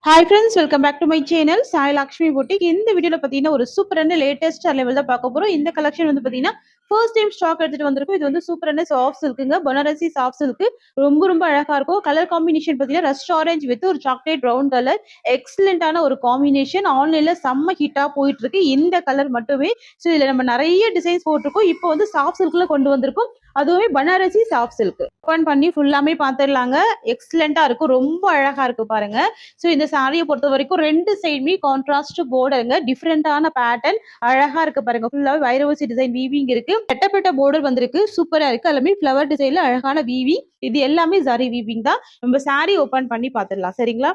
Hi friends, welcome back to my channel Sai Lakshmi boutique. இந்த வீடியோல பார்த்தீங்கன்னா ஒரு சூப்பரான லேட்டஸ்ட் லெவல் தான் பார்க்க போறோம். இந்த கலெக்ஷன் வந்து பார்த்தீங்கன்னா ஃபர்ஸ்ட் டைம் ஸ்டாக் எடுத்துட்டு வந்திருக்கும். இது வந்து சூப்பரான சாஃப்ட் சில்க்குங்க, பனாரசி சாஃப்ட் சில்க். ரொம்ப ரொம்ப அழகா இருக்கும். கலர் காம்பினேஷன் பார்த்தீங்கன்னா ரஸ்ட் ஆரஞ்சு வித் ஒரு சாக்லேட் ப்ரௌன் கலர். எக்ஸலண்டான ஒரு காம்பினேஷன். ஆன்லைன்ல செம்ம ஹிட்டா போயிட்டு இருக்கு இந்த கலர் மட்டுமே. ஸோ இதுல நம்ம நிறைய டிசைன்ஸ் போட்டிருக்கோம். இப்போ வந்து சாஃப்ட் சில்க்ல கொண்டு வந்திருக்கோம். அதுவுமே பனாரசி சாஃப்ட் சில்க். ஓப்பன் பண்ணி ஃபுல்லாமே பார்த்துடலாங்க. எக்ஸலண்டா இருக்கும், ரொம்ப அழகா இருக்கு பாருங்க. ஸோ இந்த சாரியை பொறுத்த வரைக்கும் ரெண்டு சைடுமே கான்ட்ராஸ்ட் போர்டருங்க, டிஃப்ரெண்டான பேட்டர்ன் அழகா இருக்கு பாருங்க. ஃபுல்லாவே வைரவசி டிசைன் வீவிங் இருக்கு, பெட்டப்பட்ட போர்டர் வந்திருக்கு, சூப்பரா இருக்கு. எல்லாமே ஃபிளவர் டிசைன்ல அழகான வீவிங். இது எல்லாமே ஜரி வீவிங் தான். நம்ம சாரி ஓபன் பண்ணி பார்த்துடலாம் சரிங்களா.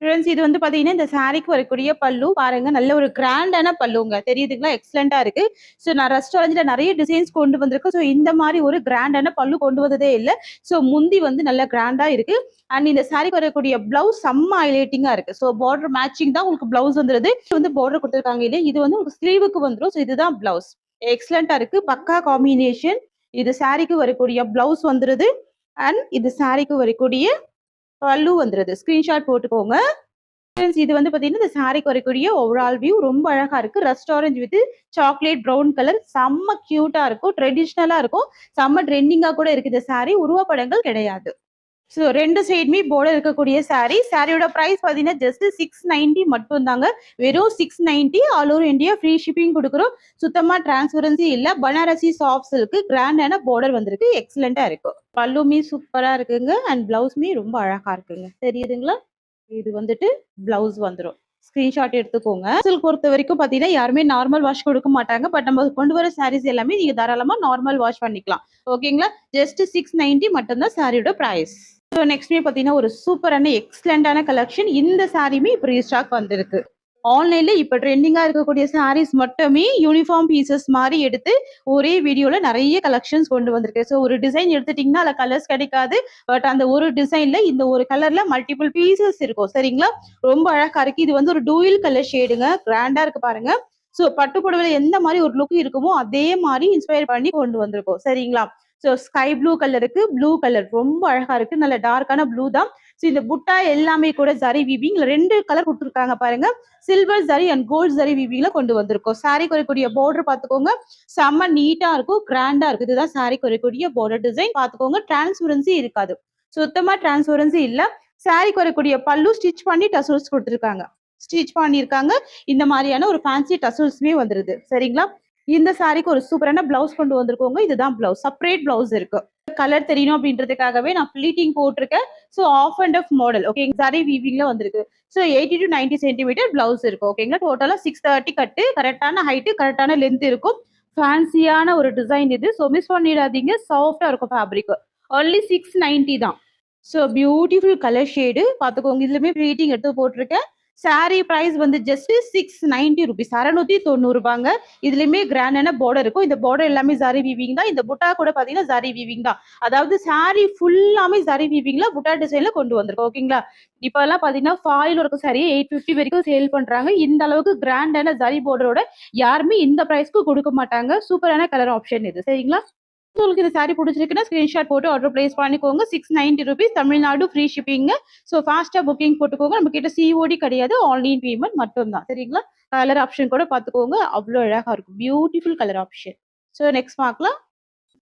ஃப்ரெண்ட்ஸ், இது வந்து பாத்தீங்கன்னா இந்த சாரிக்கு வரக்கூடிய பல்லு பாருங்க, நல்ல ஒரு கிராண்டான பல்லுங்க, தெரியுதுங்களா? எக்ஸலண்டா இருக்கு. ஸோ நான் ரெஸ்டாரண்ட்ல நிறைய டிசைன்ஸ் கொண்டு வந்திருக்கேன். ஸோ இந்த மாதிரி ஒரு கிராண்டான பல்லு கொண்டு வந்ததே இல்லை. ஸோ முந்தி வந்து நல்ல கிராண்டா இருக்கு. அண்ட் இந்த சாரிக்கு வரக்கூடிய பிளவுஸ் செம்ம ஹைலைட்டிங்கா இருக்கு. ஸோ பார்டர் மேட்சிங் தான் உங்களுக்கு பிளவுஸ் வந்துருது. இது வந்து பார்டர் கொடுத்துருக்காங்க இல்லையா, இது வந்து உங்களுக்கு ஸ்லீவுக்கு வந்துடும். ஸோ இதுதான் பிளவுஸ். எக்ஸலண்டா இருக்கு, பக்கா காம்பினேஷன். இது சாரிக்கு வரக்கூடிய பிளவுஸ் வந்துருது. அண்ட் இது சாரிக்கு வரக்கூடிய பல்லு வந்துருது. ஸ்கிரீன்ஷாட் போட்டுக்கோங்க. இது வந்து பாத்தீங்கன்னா இந்த சாரிக்கு வரக்கூடிய ஓவரால் வியூ ரொம்ப அழகா இருக்கு. Rust orange with chocolate brown colour, செம்ம கியூட்டா இருக்கும், ட்ரெடிஷ்னலா இருக்கும், செம்ம ட்ரெண்டிங்கா கூட இருக்கு. இந்த சாரி உருவப்படங்கள் கிடையாது. ஸோ ரெண்டு சைடுமே போர்டர் இருக்கக்கூடிய சாரி. சாரியோட பிரைஸ் பார்த்தீங்கன்னா ஜஸ்ட் 690 மட்டும் தாங்க. வெறும் 690. All over India free shipping கொடுக்குறோம். சுத்தமா டிரான்ஸ்பரன்சி இல்லை. பனாரசி சாஃப்ட் சில்க் கிராண்டான பார்டர் வந்திருக்கு, எக்ஸலண்டா இருக்கும். பல்லுமே சூப்பரா இருக்குங்க. அண்ட் பிளவுஸ்மே ரொம்ப அழகா இருக்குங்க, தெரியுதுங்களா? இது வந்துட்டு பிளவுஸ் வந்துடும். ஸ்கிரீன்ஷாட் எடுத்துக்கோங்க. சில்க் பொறுத்த வரைக்கும் பாத்தீங்கன்னா யாருமே நார்மல் வாஷ் கொடுக்க மாட்டாங்க. பட் நம்ம கொண்டு வர சாரீஸ் எல்லாமே நீங்க தாராளமா நார்மல் வாஷ் பண்ணிக்கலாம். ஓகேங்களா? ஜஸ்ட் 690 மட்டும்தான் சாரியோட பிரைஸ். ஸோ நெக்ஸ்ட்மே பார்த்தீங்கன்னா ஒரு சூப்பரான எக்ஸலண்டான கலெக்ஷன். இந்த சாரியுமே இப்போ ரீஸ்டாக் வந்திருக்கு. ஆன்லைன்ல இப்போ ட்ரெண்டிங்காக இருக்கக்கூடிய சாரீஸ் மட்டுமே யூனிஃபார்ம் பீசஸ் மாதிரி எடுத்து ஒரே வீடியோல நிறைய கலெக்ஷன்ஸ் கொண்டு வந்திருக்கு. ஸோ ஒரு டிசைன் எடுத்துட்டீங்கன்னா அதில் கலர்ஸ் கிடைக்காது. பட் அந்த ஒரு டிசைன்ல இந்த ஒரு கலர்ல மல்டிபிள் பீசஸ் இருக்கும் சரிங்களா. ரொம்ப அழகா இருக்கு. இது வந்து ஒரு டூயில் கலர் ஷேடுங்க, கிராண்டா இருக்கு பாருங்க. ஸோ பட்டு புடவையில எந்த மாதிரி ஒரு லுக் இருக்குமோ அதே மாதிரி இன்ஸ்பயர் பண்ணி கொண்டு வந்திருக்கோம் சரிங்களா. ஸோ ஸ்கை ப்ளூ கலருக்கு ப்ளூ கலர் ரொம்ப அழகா இருக்கு, நல்ல டார்க்கான ப்ளூ தான். ஸோ இந்த புட்டா எல்லாமே கூட ஜரி வீவிங் ரெண்டு கலர் கொடுத்துருக்காங்க பாருங்க. Silver zari and gold zari வீவிங்ல கொண்டு வந்திருக்கோம். சாரி குறைக்கூடிய பார்டர் பார்த்துக்கோங்க, செம்ம நீட்டா இருக்கும், கிராண்டா இருக்கு. இதுதான் சாரி குறைக்கூடிய பார்டர் டிசைன். பார்த்துக்கோங்க, டிரான்ஸ்பரன்சி இருக்காது, சுத்தமா டிரான்ஸ்பரன்சி இல்ல. சாரி குறைக்கூடிய பல்லு ஸ்டிச் பண்ணி டசல்ஸ் கொடுத்துருக்காங்க, ஸ்டிச் பண்ணியிருக்காங்க. இந்த மாதிரியான ஒரு ஃபேன்சி டசல்ஸ்மே வந்துருது சரிங்களா. இந்த சாரிக்கு ஒரு சூப்பரான பிளவுஸ் கொண்டு வந்திருக்கோங்க. இதுதான் பிளவுஸ், செப்பரேட் பிளவுஸ் இருக்கு. கலர் தெரியணும் அப்படின்றதுக்காகவே நான் ஃபிளீட்டிங் போட்டிருக்கேன். So half and half model okay, sari வீவிங்ல வந்திருக்கு. ஸோ 80 to 90 சென்டிமீட்டர் பிளவுஸ் இருக்கும் ஓகேங்களா. டோட்டலா 630 கட்டு, கரெக்டான ஹைட்டு, கரெக்டான லென்த் இருக்கும். ஃபேன்சியான ஒரு டிசைன் இது. ஸோ மிஸ் பண்ணிடாதீங்க, சாஃப்டா இருக்கும் ஃபேப்ரிக். ஒன்லி 690 தான். ஸோ பியூட்டிஃபுல் கலர் ஷேடு பார்த்துக்கோங்க. இதுலயுமே ஃபிளீட்டிங் எடுத்து போட்டிருக்கேன். சாரி பிரைஸ் வந்து ஜஸ்ட் 690 ருபீஸ், 690 ரூபாங்க. இதுலயுமே கிராண்டான பார்டர் இருக்கும். இந்த பார்டர் எல்லாமே ஜரி வீவிங் தான். இந்த புட்டா கூட பாத்தீங்கன்னா ஜரி வீவிங் தான். அதாவது சாரி ஃபுல்லாமே ஜரி வீவிங்ல புட்டா டிசைன்ல கொண்டு வந்திருக்கோம் ஓகேங்களா. இப்ப எல்லாம் பாத்தீங்கன்னா ஃபாயில் ஒர்க் சாரி 850 வரைக்கும் சேல் பண்றாங்க. இந்த அளவுக்கு கிராண்டான ஜரி பார்டரோட யாருமே இந்த பிரைஸ்க்கு கொடுக்க மாட்டாங்க. சூப்பரான கலர் ஆப்ஷன் இது சரிங்களா. உங்களுக்கு இந்த சாரி பிடிச்சிருக்குன்னா ஸ்கிரீன்ஷாட் போட்டு ஆர்டர் பிளேஸ் பண்ணிக்கோங்க. 690 ருபீஸ், தமிழ்நாடு ஃப்ரீ ஷிப்பிங்க. ஸோ ஃபாஸ்டா புக்கிங் போட்டுக்கோங்க. நம்ம கிட்ட சிஓடி கிடையாது, ஆன்லைன் பேமெண்ட் மட்டும் தான் சரிங்களா. கலர் ஆப்ஷன் கூட பார்த்துக்கோங்க, அவ்வளோ அழகா இருக்கும், beautiful colour option. So next பார்க்கலாம்.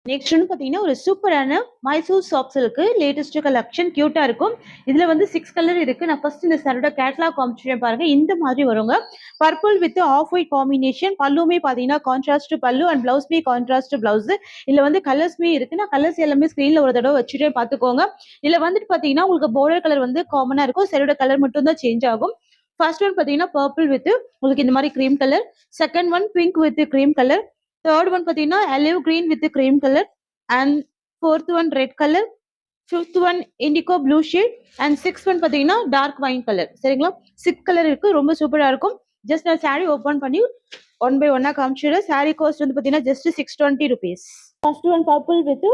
நெக்ஸ்ட் வந்து பார்த்தீங்கன்னா ஒரு சூப்பரான Mysore soft silk latest collection, கியூட்டா இருக்கும். இதுல வந்து 6 கலர் இருக்கு. நான் ஃபர்ஸ்ட் இந்த சாரோட கேட்லாக் காமிச்சிட்டேன் பாருங்க. இந்த மாதிரி வருங்க, purple with off white combination. பல்லுமே பார்த்தீங்கன்னா கான்ட்ராஸ்ட் பல்லு அண்ட் பிளவுஸ்மே கான்ட்ராஸ்ட் பிளவுஸ். இதுல வந்து கலர்ஸ்மே இருக்கு. நான் கலர்ஸ் எல்லாமே ஸ்க்ரீன்ல ஒரு தடவை வச்சுட்டே பார்த்துக்கோங்க. இதுல வந்துட்டு பார்த்தீங்கன்னா உங்களுக்கு பார்டர் கலர் வந்து காமனா இருக்கும், சாரோட கலர் மட்டும் தான் சேஞ்ச் ஆகும். ஃபர்ஸ்ட் ஒன் பார்த்தீங்கன்னா பர்பிள் வித் உங்களுக்கு இந்த மாதிரி cream colour. Second one pink with cream colour. Third one பார்த்தீங்கன்னா olive green with cream colour. And fourth one red colour. Fifth one indigo blue shade. And sixth one பார்த்தீங்கன்னா dark wine colour சரிங்களா. 6 colour இருக்கு, ரொம்ப சூப்பரா இருக்கும். Just நான் sari open பண்ணி one by ஒன்னா காமிச்சிடுறேன். சாரி காஸ்ட் வந்து பார்த்தீங்கன்னா just 620 rupees. First one purple with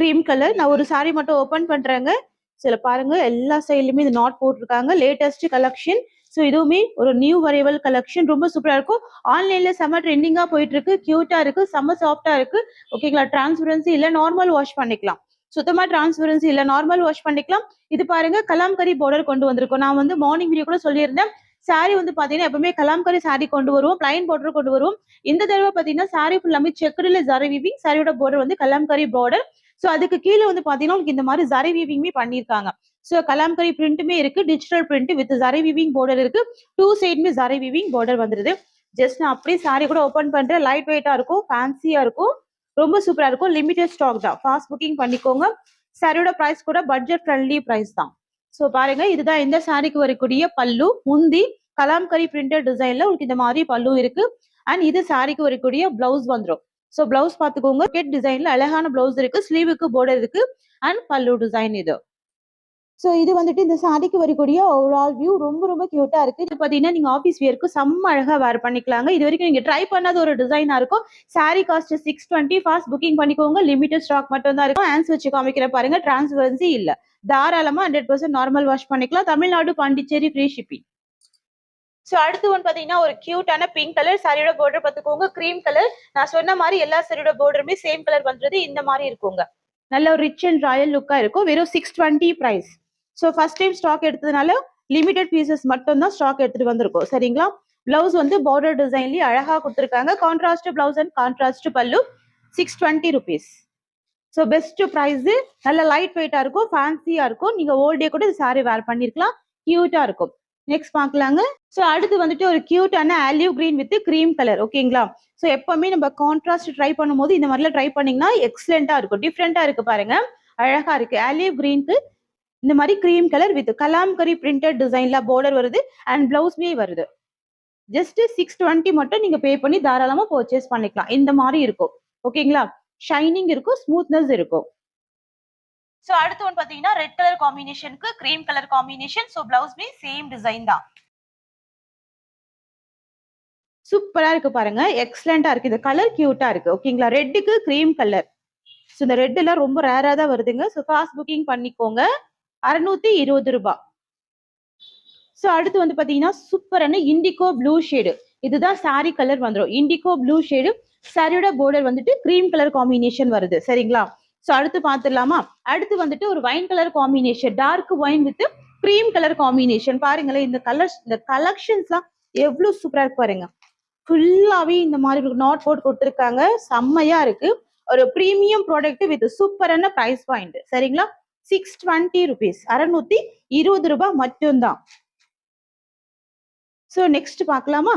cream colour. நான் ஒரு சாரி மட்டும் ஓப்பன் பண்றேங்க. சில பாருங்க, எல்லா சைட்லயுமே இந்த நாட் போட்டிருக்காங்க, லேட்டஸ்ட் கலெக்ஷன். ஸோ இதுவுமே ஒரு நியூ வரைவல் கலெக்ஷன், ரொம்ப சூப்பரா இருக்கும். ஆன்லைன்ல செம்ம ட்ரெண்டிங்கா போயிட்டு இருக்கு, கியூட்டா இருக்கு, செம்ம சாஃப்டா இருக்கு ஓகேங்களா. டிரான்ஸ்பரன்சி இல்ல, நார்மல் வாஷ் பண்ணிக்கலாம். சுத்தமா டிரான்ஸ்பரன்சி இல்ல, நார்மல் வாஷ் பண்ணிக்கலாம். இது பாருங்க கலாம்கரி பார்டர் கொண்டு வந்திருக்கோம். நான் வந்து மார்னிங் வீடியோ கூட சொல்லியிருந்தேன். சாரி வந்து பாத்தீங்கன்னா எப்பவுமே கலாம்கரி சாரி கொண்டு வருவோம், பிளைன் பார்டர் கொண்டு வருவோம். இந்த தடவை பாத்தீங்கன்னா சாரி ஃபுல்லாமே செக்குடுல ஜரி வீவிங், சாரியோட பார்டர் வந்து கலாம்கரி பார்டர். சோ அதுக்கு கீழே வந்து பாத்தீங்கன்னா உங்களுக்கு இந்த மாதிரி ஜரி வீவிங்குமே பண்ணிருக்காங்க. சோ கலாம்கரி பிரிண்ட்டுமே இருக்கு, digital print with zari weaving border இருக்கு. டூ சைடுமே ஜரி வீவிங் பார்டர் வந்துருது. ஜஸ்ட் நான் அப்படியே சாரி கூட ஓபன் பண்றேன். லைட் வெயிட்டா இருக்கும், ஃபேன்சியா இருக்கும், ரொம்ப சூப்பரா இருக்கும். லிமிடெட் ஸ்டாக் தான், ஃபாஸ்ட் புக்கிங் பண்ணிக்கோங்க. சாரியோட பிரைஸ் கூட பட்ஜெட் ஃப்ரெண்ட்லி பிரைஸ் தான். சோ பாருங்க, இதுதான் இந்த சாரிக்கு வரக்கூடிய பல்லு. முந்தி கலாம்கரி பிரிண்டட் டிசைன்ல உங்களுக்கு இந்த மாதிரி பல்லு இருக்கு. அண்ட் இது சாரிக்கு வரக்கூடிய பிளவுஸ் வந்துடும். சோ பிளவுஸ் பாத்துக்கோங்க, கெட் டிசைன்ல அழகான பிளவுஸ் இருக்கு, ஸ்லீவுக்கு பார்டர் இருக்கு, அண்ட் பல்லு டிசைன் இது. சோ இது வந்துட்டு இந்த சாரிக்கு வரக்கூடிய ஓவரால் வியூ ரொம்ப ரொம்ப கியூட்டா இருக்கு. இது பாத்தீங்கன்னா நீங்க ஆஃபீஸ் வியருக்கு செம்ம அழகா வேர் பண்ணிக்கலாங்க. இது வரைக்கும் நீங்க ட்ரை பண்ணாத ஒரு டிசைனா இருக்கும். Sorry cost 620. ஃபாஸ்ட் புக்கிங் பண்ணிக்கோங்க, லிமிடெட் ஸ்டாக் மட்டும் தான் இருக்கும். ஆன்ஸ் வச்சு காமிக்கிற பாருங்க, டிரான்ஸ்பரன்சி இல்ல. தாராளமா 100% நார்மல் வாஷ் பண்ணிக்கலாம். Tamil Nadu, Pondicherry free shipping. So அடுத்து ஒன்று பாத்தீங்கன்னா ஒரு கியூட்டான பிங்க் கலர் சாரியோட பார்டர் பார்த்துக்கோங்க, கிரீம் கலர். நான் சொன்ன மாதிரி எல்லா சாரியோட பார்டருமே சேம் கலர் பண்றது இந்த மாதிரி இருக்குங்க. நல்ல ஒரு ரிச் அண்ட் ராயல் லுக்கா இருக்கும். வெறும் 620 price. So first time stock எடுத்ததுனால லிமிடெட் பீசஸ் மட்டும் தான் ஸ்டாக் எடுத்துட்டு வந்திருக்கோம், சரிங்களா. பிளவுஸ் வந்து பார்டர் டிசைன்லயே அழகா கொடுத்துருக்காங்க. Contrast blouse and contrast pallu. 620 rupees. So best price. நல்ல லைட் வெயிட்டா இருக்கும், ஃபேன்சியா இருக்கும். நீங்க ஓல்ட் டே கூட சாரி வேர் பண்ணிருக்கலாம், கியூட்டா இருக்கும். நெக்ஸ்ட் பார்க்கலாங்க. ஸோ அடுத்து வந்துட்டு ஒரு கியூட்டான olive green with cream colour, ஓகேங்களா. ஸோ எப்பவுமே நம்ம கான்ட்ராஸ்ட் ட்ரை பண்ணும்போது இந்த மாதிரிலாம் ட்ரை பண்ணீங்கன்னா எக்ஸலண்டா இருக்கும், டிஃப்ரெண்டா இருக்கு பாருங்க, அழகா இருக்கு. ஆலிவ் கிரீனுக்கு இந்த மாதிரி cream colour with Kalamkari printed டிசைன்ல பார்டர் வருது அண்ட் பிளவுஸ்மே வருது. ஜஸ்ட் 620 மட்டும் நீங்க பே பண்ணி தாராளமா பர்ச்சேஸ் பண்ணிக்கலாம். இந்த மாதிரி இருக்கும், ஓகேங்களா. ஷைனிங் இருக்கும், ஸ்மூத்னஸ் இருக்கும். சோ அடுத்து ஒன்று பாத்தீங்கன்னா ரெட் கலர் காம்பினேஷனுக்கு கிரீம் கலர் காம்பினேஷன். சோ பிளவுஸ்மே சேம் டிசைன் தான். சூப்பரா இருக்கு பாருங்க, எக்ஸலண்டா இருக்கு. இந்த கலர் கியூட்டா இருக்கு, ஓகேங்களா. ரெட்டுக்கு கிரீம் கலர். ஸோ இந்த ரெட் எல்லாம் ரொம்ப ரேரா தான் வருதுங்க. ஸோ ஃபாஸ்ட் புக்கிங் பண்ணிக்கோங்க, 620 ரூபாய். ஸோ அடுத்து வந்து பாத்தீங்கன்னா சூப்பரான இண்டிகோ ப்ளூ ஷேடு. இதுதான் சாரி கலர் வந்துடும், இண்டிகோ ப்ளூ ஷேடு. சாரியோட பார்டர் வந்துட்டு கிரீம் கலர் காம்பினேஷன் வருது, சரிங்களா. ஸோ அடுத்து பார்த்துடலாமா. அடுத்து வந்துட்டு ஒரு wine colour combination, dark wine with cream colour combination. பாருங்களேன், இந்த கலர்ஸ், இந்த கலெக்ஷன்ஸ்லாம் எவ்வளவு சூப்பரா இருக்கு பாருங்க. ஃபுல்லாவே இந்த மாதிரி நாட் போட்டு கொடுத்துருக்காங்க, செம்மையா இருக்கு. ஒரு பிரீமியம் ப்ராடக்ட் வித் சூப்பரான பிரைஸ் பாயிண்ட், சரிங்களா. 620 rupees, 620 ரூபாய் மட்டும்தான். ஸோ நெக்ஸ்ட் பார்க்கலாமா.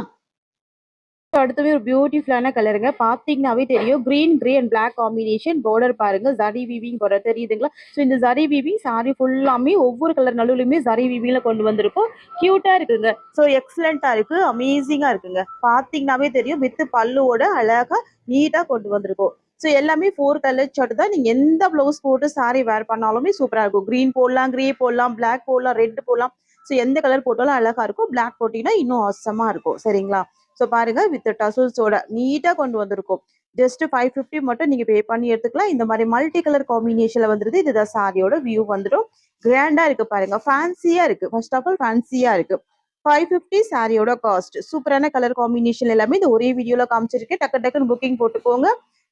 அடுத்தவே ஒரு பியூட்டிஃபுல்லான கலருங்க, பாத்தீங்கன்னாவே தெரியும். Green grey and black combination. Border பாருங்க, ஜரி வீவிங் பார்டர் தெரியுதுங்களா. ஸோ இந்த ஜரி வீவிங் சாரி ஃபுல்லாமே ஒவ்வொரு கலர் நடுவுலையுமே ஜரி வீவிங்ல கொண்டு வந்திருக்கும், கியூட்டா இருக்குங்க. ஸோ எக்ஸலண்டா இருக்கு, அமேசிங்கா இருக்குங்க. பாத்தீங்கன்னாவே தெரியும், வித் பல்லுவோட அழகா நீட்டா கொண்டு வந்திருக்கும். ஸோ எல்லாமே 4 கலர் ஷர்ட் தான். நீங்க எந்த பிளவுஸ் போட்டு சாரி வேர் பண்ணாலுமே சூப்பரா இருக்கும். கிரீன் போடலாம், கிரே போடலாம், பிளாக் போடலாம், ரெட் போடலாம். ஸோ எந்த கலர் போட்டாலும் அழகா இருக்கும். பிளாக் போட்டீங்கன்னா இன்னும் அவசரமா இருக்கும், சரிங்களா. ஸோ பாருங்க, வித் டசல்ஸோட நீட்டா கொண்டு வந்திருக்கும். ஜஸ்ட் 550 மட்டும் நீங்க பே பண்ணி எடுத்துக்கலாம். இந்த மாதிரி மல்டி கலர் காம்பினேஷன்ல வந்துருது. இதுதான் சாரியோட வியூ வந்துடும். கிராண்டா இருக்கு பாருங்க, ஃபேன்சியா இருக்கு. ஃபர்ஸ்ட் ஆஃப் ஆல் ஃபேன்சியா இருக்கு. 550 சாரியோட காஸ்ட். சூப்பரான கலர் காம்பினேஷன் எல்லாமே இந்த ஒரே வீடியோல காமிச்சிருக்கேன். டக்கு டக்குன்னு புக்கிங் போட்டுக்கோங்க.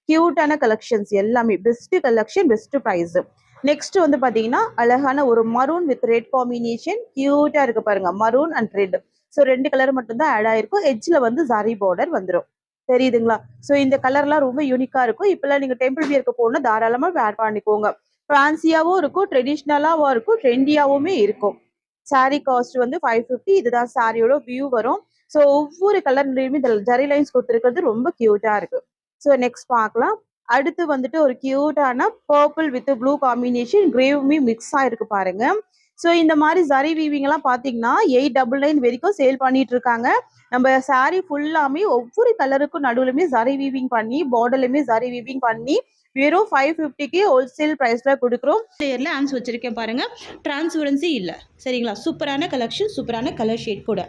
கியூட்டான கலெக்ஷன்ஸ் எல்லாமே, best collection, best price. Next வந்து பாத்தீங்கன்னா அழகான ஒரு மரூன் வித் ரெட் காம்பினேஷன், கியூட்டா இருக்கு பாருங்க, maroon and red. So 2 colour மட்டும் தான் ஆட் ஆயிருக்கும். எட்ஜ்ல வந்து ஜரி பார்டர் வந்துடும், தெரியுதுங்களா. ஸோ இந்த கலர்லாம் ரொம்ப யூனிக்கா இருக்கும். இப்பெல்லாம் நீங்க டெம்பிள் வியர்க்கு போகணும்னா தாராளமா வேர் பண்ணிக்கோங்க. ஃபேன்சியாவும் இருக்கும், ட்ரெடிஷ்னலாவும் இருக்கும், ட்ரெண்டியாவுமே இருக்கும். சாரி காஸ்ட் வந்து 550. இதுதான் சாரியோட வியூ வரும். ஸோ ஒவ்வொரு கலர்லயுமே இந்த ஜரி லைன்ஸ் கொடுத்துருக்கிறது ரொம்ப கியூட்டா இருக்கு. ஸோ நெக்ஸ்ட் பார்க்கலாம். அடுத்து வந்துட்டு ஒரு கியூட்டான பர்பிள் வித் ப்ளூ காம்பினேஷன், கிரேவுமே மிக்ஸ் ஆயிருக்கு பாருங்க. ஸோ இந்த மாதிரி ஜரி வீவிங் எல்லாம் பாத்தீங்கன்னா 899 வரைக்கும் சேல் பண்ணிட்டு இருக்காங்க. நம்ம சாரி ஃபுல்லாமே ஒவ்வொரு கலருக்கும் நடுவுலுமே ஜரி வீவிங் பண்ணி, பார்டர்லயுமே ஜரி வீவிங் பண்ணி வெறும் 550க்கு ஹோல்சேல் பிரைஸ்ல கொடுக்குறோம். கிளியர்ல ஆன்ஸ் வச்சிருக்கேன் பாருங்க, டிரான்ஸ்பரன்சி இல்ல, சரிங்களா. சூப்பரான கலெக்ஷன், சூப்பரான கலர் ஷேட் கூட.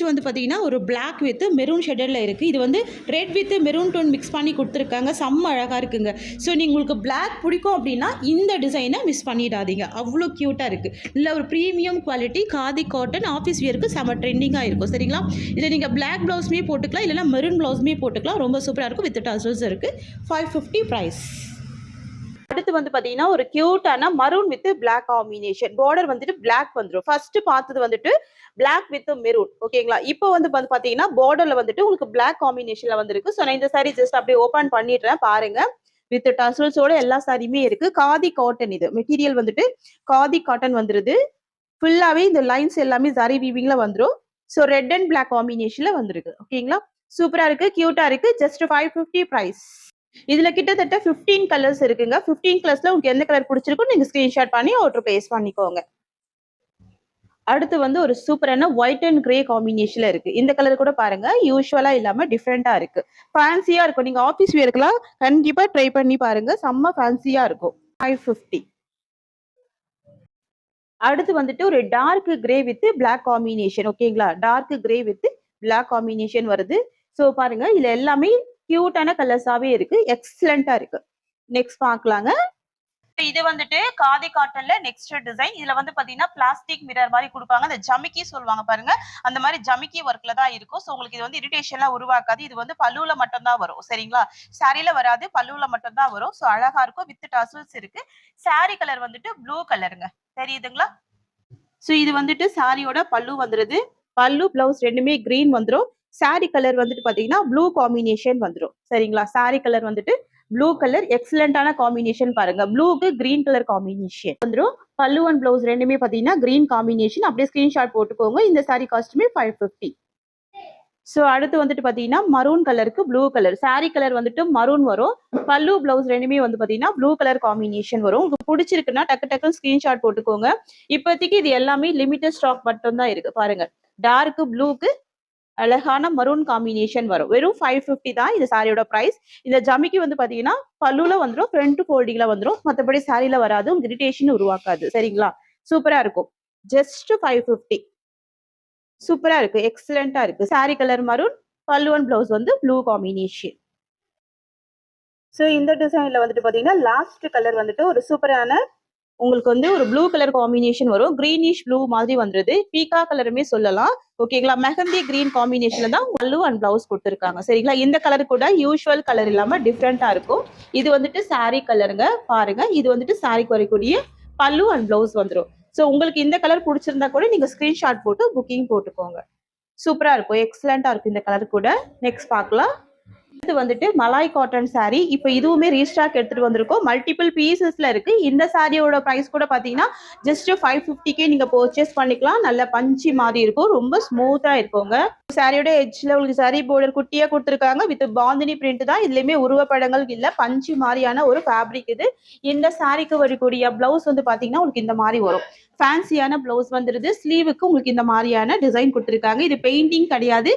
வந்து பார்த்தீங்கன்னா ஒரு பிளாக் வித் மெரூன் ஷெடரில் இருக்குது. இது வந்து red with maroon tone mix பண்ணி கொடுத்துருக்காங்க, செம்ம அழகாக இருக்குங்க. ஸோ நீங்கள் உங்களுக்கு பிளாக் பிடிக்கும் அப்படின்னா இந்த டிசைனை மிஸ் பண்ணிடாதீங்க, அவ்வளோ க்யூட்டாக இருக்குது. இல்லை ஒரு premium quality khadi cotton office வியருக்கு செம்ம ட்ரெண்டிங்காக இருக்கும், சரிங்களா. இதில் நீங்கள் பிளாக் ப்ளவுஸுமே போட்டுக்கலாம், இல்லைனா மெரூன் ப்ளவுஸுமே போட்டுக்கலாம், ரொம்ப சூப்பராக இருக்கும். வித் டசல்ஸ் இருக்குது. 550 ப்ரைஸ். அடுத்து வந்து பாத்தீங்கன்னா ஒரு கியூட்டான maroon with black combination. Border வந்துட்டு பிளாக் வந்துரும். ஃபர்ஸ்ட் பார்த்தது வந்துட்டு பிளாக் வித் மெரூன். ஓகேங்களா? இப்போ வந்து பாத்தீங்கன்னா பார்டர்ல வந்துட்டு உங்களுக்கு பிளாக் காம்பினேஷன்ல வந்திருக்கு. சோ நான் இந்த சாரி ஜஸ்ட் அப்படியே ஓபன் பண்ணிடுறேன் பாருங்க. வித் டசல்ஸோட எல்லா சாரியுமே இருக்கு. காதி காட்டன் இது. மெட்டீரியல் வந்துட்டு காதி காட்டன் வந்துருது. ஃபுல்லாவே இந்த லைன்ஸ் எல்லாமே ஜரி வீவிங்ல வந்துரும். சோ ரெட் அண்ட் பிளாக் காம்பினேஷன்ல வந்திருக்கு. ஓகேங்களா? சூப்பரா இருக்கு, கியூட்டா இருக்கு. Just 550 price. இதுல கிட்டத்தட்ட 15 கலர்ஸ் இருக்குங்க. 15 கலர்ஸ்ல உங்களுக்கு எந்த கலர் பிடிச்சிருக்கோ நீங்க ஸ்கிரீன்ஷாட் பண்ணி ஆர்டர் பிளேஸ் பண்ணிக்கோங்க. அடுத்து வந்து ஒரு சூப்பரான ஒயிட் அண்ட் கிரே காம்பினேஷன்ல இருக்கு. இந்த கலர் கூட பாருங்க யூசுவலா இல்லாம டிஃப்ரெண்டா இருக்கு. ஃபேன்சியா இருக்கும். நீங்க ஆபீஸ் வியர்க்குலாம் கண்டிப்பா ட்ரை பண்ணி பாருங்க. செம்ம ஃபேன்சியா இருக்கும். 550. அடுத்து வந்துட்டு ஒரு dark grey with black combination. ஓகேங்களா? Dark grey with black combination வருது. சோ பாருங்க இதுல எல்லாமே கியூட்டான கலர்ஸாவே இருக்கு. எக்ஸலண்டா இருக்கு. நெக்ஸ்ட் பார்க்கலாங்க. இது வந்துட்டு காதி காட்டன்ல நெக்ஸ்ட் டிசைன். இதுல வந்து பாத்தீங்கன்னா பிளாஸ்டிக் மிரர் மாதிரி கொடுப்பாங்க. அந்த ஜமிக்கி சொல்லுவாங்க பாருங்க. அந்த மாதிரி ஜமிக்கி ஒர்க்ல தான் இருக்கும். சோ உங்களுக்கு இது வந்து இரிட்டேஷன்லாம் உருவாக்காது. இது வந்து பல்லுல மட்டும் தான் வரும். சரிங்களா? சாரில வராது, பல்லுல மட்டும் தான் வரும். சோ அழகா இருக்கும். வித் டசல்ஸ் இருக்கு. சாரி கலர் வந்துட்டு ப்ளூ கலருங்க. தெரியுதுங்களா? சோ இது வந்துட்டு சாரியோட பல்லு வந்துருது. பல்லு பிளவுஸ் ரெண்டுமே கிரீன் வந்துரும். சாரி கலர் வந்துட்டு பாத்தீங்கன்னா ப்ளூ காம்பினேஷன் வந்துரும். சரிங்களா? சாரி கலர் வந்துட்டு ப்ளூ கலர் எக்ஸலண்டான காம்பினேஷன் பாருங்க. ப்ளூக்கு கிரீன் கலர் காம்பினேஷன் வந்துரும். பல்லு அண்ட் பிளவுஸ் ரெண்டுமே பாத்தீங்கன்னா கிரீன் காம்பினேஷன். அப்படியே ஸ்கிரீன்ஷாட் போட்டுக்கோங்க. இந்த சாரி காஸ்ட்டுமே 550. சோ அடுத்து வந்துட்டு பாத்தீங்கன்னா மரூன் கலருக்கு ப்ளூ கலர். சாரி கலர் வந்துட்டு மரூன் வரும். பல்லு பிளவுஸ் ரெண்டுமே வந்து பாத்தீங்கன்னா ப்ளூ கலர் காம்பினேஷன் வரும். உங்களுக்கு பிடிச்சிருக்குன்னா டக்கு டக்குன்னு ஸ்கிரீன்ஷாட் போட்டுக்கோங்க. இப்போதைக்கு இது எல்லாமே லிமிட்டட் ஸ்டாக் மட்டும் தான் இருக்கு. பாருங்க டார்க் ப்ளூக்கு அழகான மரூன் காம்பினேஷன் வரும். வெறும் 550 தான் இது சாரியோட பிரைஸ். இந்த ஜமிக்கி வந்து பாத்தீங்கன்னா பல்லுல வந்துடும், ஃப்ரண்ட் ஃபோல்டிங்ல வந்துடும். மற்றபடி சாரில வராது. உங்களுக்கு இரிட்டேஷன் உருவாக்காது. சரிங்களா? சூப்பரா இருக்கும். ஜஸ்ட் 550. சூப்பரா இருக்கு. எக்ஸலண்டா இருக்கு. சாரி கலர் மரூன், பல்லு அண்ட் பிளவுஸ் வந்து ப்ளூ காம்பினேஷன். சோ இந்த டிசைன்ல வந்துட்டு பாத்தீங்கன்னா லாஸ்ட் கலர் வந்துட்டு ஒரு சூப்பரான உங்களுக்கு வந்து ஒரு ப்ளூ கலர் காம்பினேஷன் வரும். கிரீனிஷ் ப்ளூ மாதிரி வந்துருது. பீகா கலருமே சொல்லலாம். ஓகேங்களா? மெஹந்தி கிரீன் காம்பினேஷன்ல தான் பல்லு அண்ட் பிளவுஸ் கொடுத்துருக்காங்க. சரிங்களா? இந்த கலர் கூட யூஷுவல் கலர் இல்லாம டிஃப்ரெண்டா இருக்கும். இது வந்துட்டு சாரி கலருங்க. பாருங்க இது வந்துட்டு சாரிக்கு வரக்கூடிய பல்லு அண்ட் பிளவுஸ் வந்துடும். சோ உங்களுக்கு இந்த கலர் பிடிச்சிருந்தா கூட நீங்க ஸ்கிரீன்ஷாட் போட்டு புக்கிங் போட்டுக்கோங்க. சூப்பரா இருக்கும். எக்ஸலண்டா இருக்கும் இந்த கலர் கூட. நெக்ஸ்ட் பார்க்கலாம். இது வந்துட்டு மலாய் காட்டன் சாரி. இப்போ இதுவுமே ரீஸ்டாக் எடுத்துட்டு வந்திருக்கோம். மல்டிபிள் பீசஸ்ல இருக்கு. இந்த சாரியோட பிரைஸ் கூட பாத்தீங்கன்னா ஜஸ்ட் 550 நீங்க பர்ச்சேஸ் பண்ணிக்கலாம். நல்ல பஞ்சி மாதிரி இருக்கும். ரொம்ப ஸ்மூத்தா இருக்குங்க. சாரியோட எட்ஜ்ல உங்களுக்கு சாரி பார்டர் குட்டியா கொடுத்துருக்காங்க. வித் பாந்தினி பிரிண்ட் தான். இதுலயுமே உருவப்படங்கள் இல்ல. பஞ்சு மாதிரியான ஒரு ஃபேப்ரிக் இது. இந்த சாரிக்கு வரக்கூடிய பிளவுஸ் வந்து பாத்தீங்கன்னா உங்களுக்கு இந்த மாதிரி வரும். ஃபேன்சியான பிளவுஸ் வந்துருது. ஸ்லீவுக்கு உங்களுக்கு இந்த மாதிரியான டிசைன் கொடுத்துருக்காங்க. இது பெயிண்டிங் கிடையாது.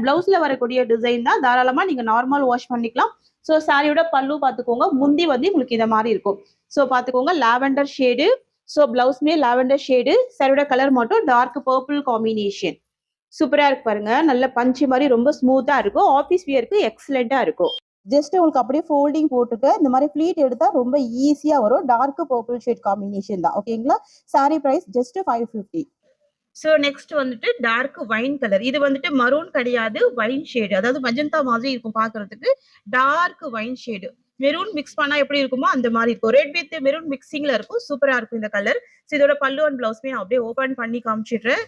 பிளவுஸ்ல வரக்கூடிய டிசைன் தான். தாராளமா நீங்க நார்மல் வாஷ் பண்ணிக்கலாம். ஸோ சாரியோட பல்லு பார்த்துக்கோங்க. முந்தி வந்து உங்களுக்கு இந்த மாதிரி இருக்கும். ஸோ பார்த்துக்கோங்க லாவெண்டர் ஷேடு. ஸோ பிளவுஸ்மே லாவெண்டர் ஷேடு. சாரியோட கலர் மட்டும் டார்க் பர்பிள் காம்பினேஷன். சூப்பரா இருக்கு பாருங்க. நல்ல பஞ்சு மாதிரி ரொம்ப ஸ்மூத்தா இருக்கும். ஆஃபீஸ் வியருக்கு எக்ஸலண்டா இருக்கும். ஜஸ்ட் உங்களுக்கு அப்படியே ஃபோல்டிங் போட்டுட்டு இந்த மாதிரி ஃபிளீட் எடுத்தா ரொம்ப ஈஸியா வரும். டார்க் பர்பிள் ஷேட் காம்பினேஷன் தான். ஓகேங்களா? Sari price just 550. So next வந்துட்டு டார்க் வைன் கலர். இது வந்துட்டு மரூன் கிடையாது, வைன் ஷேடு. அதாவது மஜந்தா மாதிரி இருக்கும் பாக்குறதுக்கு. Dark wine shade. Maroon mix பண்ணா எப்படி இருக்குமோ அந்த மாதிரி இருக்கும். ரெட் வித் மெரூன் மிக்சிங்ல இருக்கும். சூப்பரா இருக்கும் இந்த கலர். ஸோ இதோட பல்லு அண்ட் பிளவுஸ்மே நான் அப்படியே ஓபன் பண்ணி காமிச்சிடுறேன்.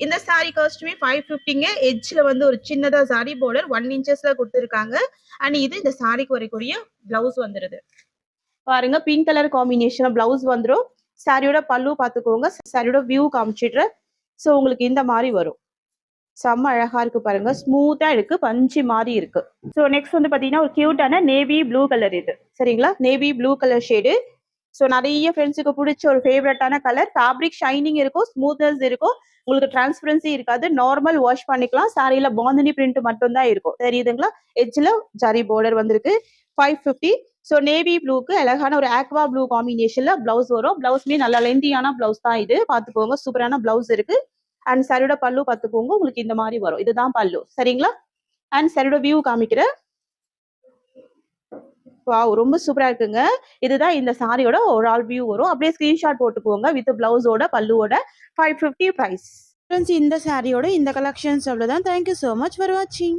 இந்த சாரி காஸ்ட்டுமே 550ங்க. எட்ஜ்ல வந்து ஒரு சின்னதா சாரி பார்டர் 1 இன்ச்சஸ்ல கொடுத்துருக்காங்க. அண்ட் இது இந்த சாரிக்கு வரக்கூடிய பிளவுஸ் வந்துருது. பாருங்க பிங்க் கலர் காம்பினேஷன் பிளவுஸ் வந்துடும். சாரியோட பல்லு பார்த்துக்கோங்க. சாரியோட வியூ காமிச்சிடுறேன். ஸோ உங்களுக்கு இந்த மாதிரி வரும். செம்ம அழகா இருக்கு பாருங்க. ஸ்மூத்தா இருக்கு. பஞ்சு மாதிரி இருக்கு. ஸோ நெக்ஸ்ட் வந்து பாத்தீங்கன்னா ஒரு கியூட்டான நேவி ப்ளூ கலர் இது. சரிங்களா? Navy blue colour shade. So நிறைய ஃப்ரெண்ட்ஸுக்கு பிடிச்ச ஒரு ஃபேவரட்டான கலர். ஃபேப்ரிக் ஷைனிங் இருக்கும், ஸ்மூத்னஸ் இருக்கும். உங்களுக்கு டிரான்ஸ்பரன்சி இருக்காது. நார்மல் வாஷ் பண்ணிக்கலாம். சாரியில பாந்தினி பிரிண்ட் மட்டும் தான் இருக்கும். தெரியுதுங்களா? எட்ஜ்ல ஜரி பார்டர் வந்திருக்கு. 550. ஸோ நேவி ப்ளூக்கு அழகான ஒரு ஆக்வா ப்ளூ காம்பினேஷன்ல பிளவுஸ் வரும். பிளவுஸ்மே நல்ல லெந்தியான பிளவுஸ் தான் இது. பாத்துக்கோங்க. சூப்பரான பிளவுஸ் இருக்கு. அண்ட் சாரியோட பல்லு பாத்துக்கோங்க. உங்களுக்கு இந்த மாதிரி வரும். இதுதான் பல்லு. சரிங்களா? அண்ட் சாரியோட வியூ காமிக்கிறேன். வாவ் ரொம்ப சூப்பரா இருக்குங்க. இதுதான் இந்த சாரியோட ஓவரால் வியூ வரும். அப்படியே ஸ்கிரீன்ஷாட் போட்டுக்கோங்க. வித் பிளவுஸோட பல்லுவோட 550 பிரைஸ். ஃப்ரெண்ட்ஸ் இந்த சாரியோட இந்த கலெக்ஷன்ஸ் அவ்வளவுதான். Thank you so much for watching.